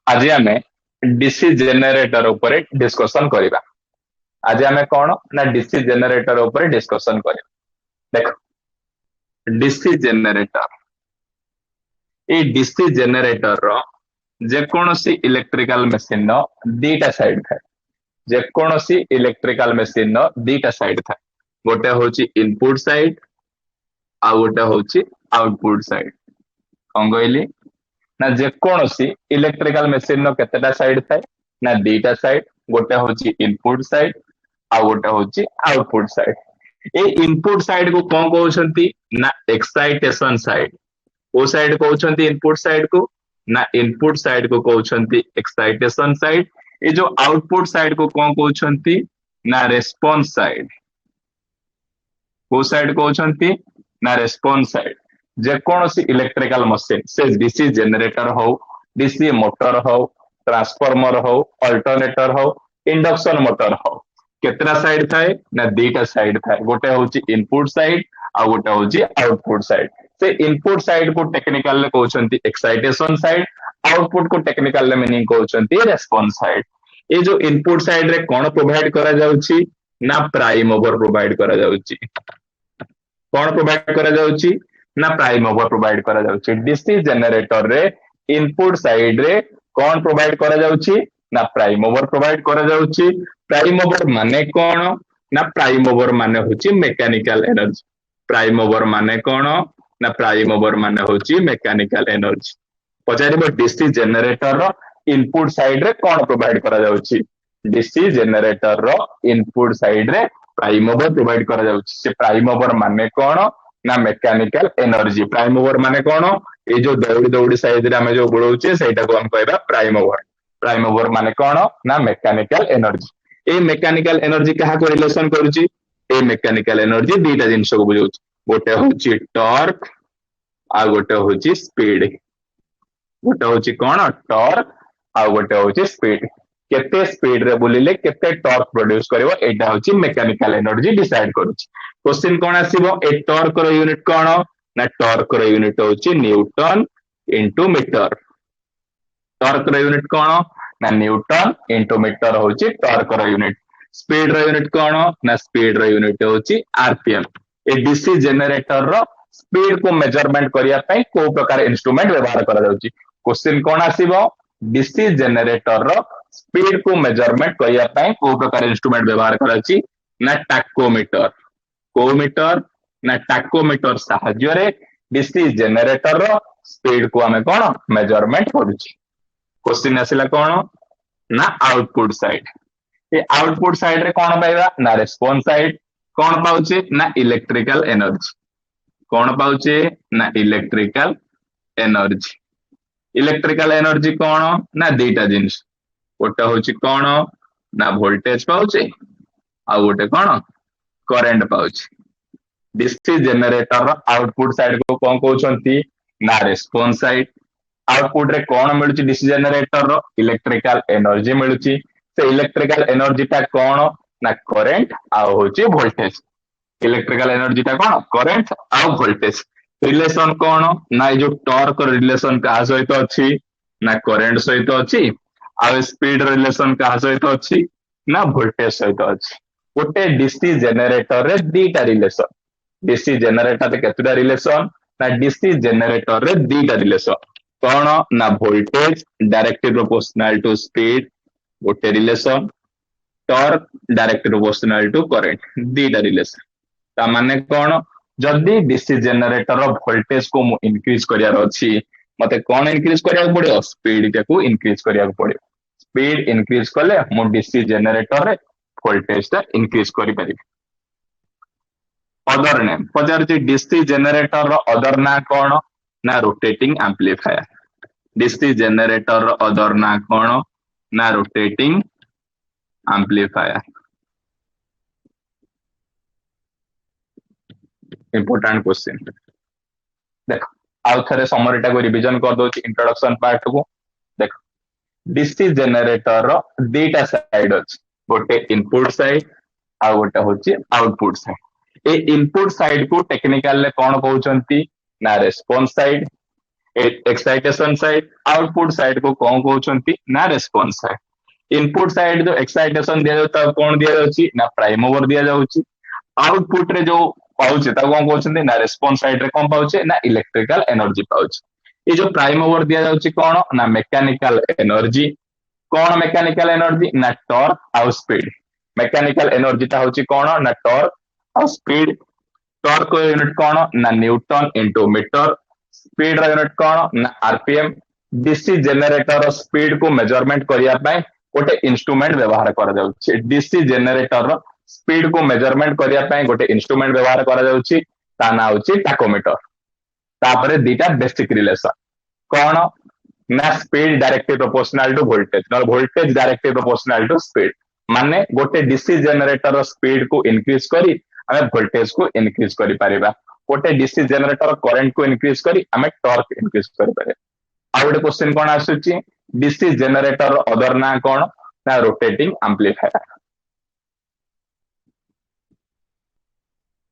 आज आम DC generator उपरे डिस्कशन करबा। आज आम कौन ना डीसी जेनेरेटर उपरे डिस्कशन करबा। देख डीसी जेनेरेटर ये डीसी जेनेरेटर रो जेकोसी इलेक्ट्रिकल मशीन दीटा साइड था। जेकोसी इलेक्ट्रिकल मशीन दीटा साइड था। गोटे होची इनपुट साइड आ गोटे होची आउटपुट साइड। कौन कहली ना जेकोसी इलेक्ट्रिकल मशीन केतेटा साइड थाए ना दीटा साइड। गोटे होची इनपुट साइड आ गोटे होची आउटपुट साइड। ए इनपुट साइड को कौन कहउछंती ना एक्साइटेशन साइड। ओ साइड कहउछंती इनपुट साइड को ना इनपुट साइड को कहउछंती एक्साइटेशन साइड। ये जो आउटपुट साइड को कौन कहउछंती ना रेस्पॉन्स साइड। वो साइड कहउछंती ना रेस्पॉन्स साइड। जेकोसी इलेक्ट्रिकल मशीन से डीसी जेनरेटर हो, डीसी मोटर हो, ट्रांसफॉर्मर हो, अल्टरनेटर हो, इंडक्शन मोटर हो, केतरा साइड थाए ना दीटा साइड थाए। गोटे होची इनपुट साइड आ गोटे होची आउटपुट साइड। से इनपुट साइड को टेक्निकल ले कहउछंती एक्साइटेशन साइड, आउटपुट को टेक्निकल ले मीनिंग कहउछंती रेस्पॉन्स साइड। ये जो इनपुट साइड रे कोन प्रोवाइड करा जाउची ना प्राइम मूवर प्रोवाइड करा जाउची। कौन प्रोवाइड करा जाउची ना प्राइम मूवर प्रोवाइड करा जाउची। डीसी जेनरेटर रे इनपुट साइड रे कौन प्रोवाइड करा जाउची ना प्राइम मूवर प्रोवाइड करा जाउची। प्राइम मूवर माने कौन ना प्राइम मूवर माने होची मैकेनिकल एनर्जी। प्राइम मूवर माने कौन ना प्राइम मूवर माने होची मैकेनिकल एनर्जी। पचारिबो डीसी जेनरेटर रो इनपुट साइड रे कौन प्रोवाइड करा जाउची। डीसी जेनरेटर रो इनपुट साइड रे प्राइम मूवर प्रोवाइड करा जाउची। से प्राइम मूवर माने कौन ना मैकेनिकल एनर्जी। प्राइम मूवर माने कौन ये जो दौड़ी दौड़ी साइज रे हमें जो बुड़ौचे सेटा को हम कहबा प्राइम मूवर। प्राइम मूवर माने कौन ना मैकेनिकल एनर्जी। ए मैकेनिकल एनर्जी कहा को रिलेशन करूची ए मैकेनिकल एनर्जी दीटा जिंस को बुझौची। गोटे होची टॉर्क आ गोटे होची स्पीड। गोटे होची कौन टॉर्क आ गोटे होची स्पीड। केते स्पीड रे बुलिले केते टॉर्क प्रोड्यूस करिवो एटा होची मैकेनिकल एनर्जी डिसाइड करूची। क्वेश्चन कौन आसीबो ए टॉर्क रो यूनिट कौन ना टॉर्क रो यूनिट होची न्यूटन इनटू मीटर। टॉर्क रो यूनिट कौन ना न्यूटन इनटू मीटर होची टॉर्क रो यूनिट। स्पीड रो यूनिट कौन ना स्पीड रो यूनिट होची आरपीएम। ए डीसी जेनरेटर रो स्पीड को मेजरमेंट करिया पई को प्रकार इंस्ट्रूमेंट व्यवहार करा जाउची। क्वेश्चन कौन आसीबो डीसी जेनरेटर रो स्पीड को मेजरमेंट करिया पई को प्रकार इंस्ट्रूमेंट व्यवहार कराची ना टैकोमीटर। कोमीटर ना टैकोमीटर साहाय्य रे डीसी जेनरेटर रो स्पीड को हमें कौन मेजरमेंट करूची। क्वेश्चन आसिला कौन ना आउटपुट साइड। ये आउटपुट साइड रे कौन पाइबा ना रेस्पॉन्स साइड। कौन पाउचे ना इलेक्ट्रिकल एनर्जी। कौन पाउचे ना इलेक्ट्रिकल एनर्जी। इलेक्ट्रिकल एनर्जी कौन ना दीटा जिनिस। गोटे होची कौन ना वोल्टेज पाउचे आ गोटे कौन करंट पाउचे। डीसी जेनरेटर रो आउटपुट साइड को कौन कहउछंती ना रेस्पॉन्स साइड। आउटपुट रे कौन मिलुची डीसी जेनरेटर रो इलेक्ट्रिकल एनर्जी मिलुची। से इलेक्ट्रिकल एनर्जी टा कौन ना करंट आ होची वोल्टेज। इलेक्ट्रिकल एनर्जी टा कौन करंट आ वोल्टेज। रिलेशन कौन ना जो टॉर्क रिलेशन का सहित अछि ना करंट सहित अछि आ स्पीड रिलेशन का सहित अछि ना वोल्टेज सहित अछि। गोटे डीसी जेनरेटर रे दीटा रिलेशन। डीसी जेनरेटर रे केतुटा रिलेशन ना डीसी जेनरेटर रे दीटा रिलेशन। कौन ना voltage directly proportional to speed गोटे relation. Torque directly proportional to current दीटा रिलेशन। ता माने कौन जदि डीसी जेनरेटर रो वोल्टेज को मु इंक्रीज करियार अछि मते कौन इंक्रीज करिया पड़ियो स्पीड टाको इंक्रीज करिया पड़ियो। स्पीड इंक्रीज कले मु डीसी जेनरेटर रे वोल्टेज ता इंक्रीज करि परिबी। अदर नेम पचारछि डीसी जेनरेटर रो अदर ना कौन ना रोटेटिंग एम्पलीफायर। डीसी जेनरेटर रो अदर ना कौन ना रोटेटिंग एम्पलीफायर। इंपोर्टेंट क्वेश्चन देख आउ थे समरीटा को रिविजन कर दो इंट्रोडक्शन पार्ट को। देख डीसी जेनरेटर रो दीटा साइड अछि। गोटे इनपुट साइड आ गोटे होची आउटपुट साइड। ए इनपुट साइड को टेक्निकल ले कौन कहउचंती ना response side. Excitation side output side को कौन कहउछंती ना रेस्पॉन्स साइड इनपुट साइड जो एक्साइटेशन दिया जाता कौन दिया जाउची ना प्राइम मूवर दिया जाउची आउटपुट रे जो पाउचे ता कौन कहउछंती ना रेस्पॉन्स साइड रे कौन पाउचे ना इलेक्ट्रिकल एनर्जी पाउचे ये जो प्राइम मूवर दिया जाउची कौन ना मैकेनिकल एनर्जी कौन मैकेनिकल एनर्जी ना टॉर्क आउ स्पीड मैकेनिकल एनर्जी ता होची कौन ना टॉर्क और स्पीड टॉर्क को यूनिट कौन ना न्यूटन इंटू मीटर स्पीड रा यूनिट कौन ना आरपीएम डीसी जनरेटर स्पीड को मेजरमेंट करिया पाए गोटे इंस्ट्रूमेंट व्यवहार करा जाउछि डीसी जनरेटर स्पीड को मेजरमेंट करिया पाए गोटे इंस्ट्रूमेंट व्यवहार करा जाउछि ता ना होछि टाकोमीटर तापरे दीटा बेसिक रिलेशन कौन ना speed directly proportional to voltage ना voltage directly proportional to speed माने गोटे डीसी जनरेटर स्पीड को इंक्रीज करी हमें वोल्टेज को इंक्रीज करि परिबा गोटे डीसी जनरेटर करंट को इंक्रीज करी हमें टॉर्क इंक्रीज करि पारे आ गोटे क्वेश्चन कोन आसुची डीसी जनरेटर अदर ना कोन ना रोटेटिंग एम्पलीफायर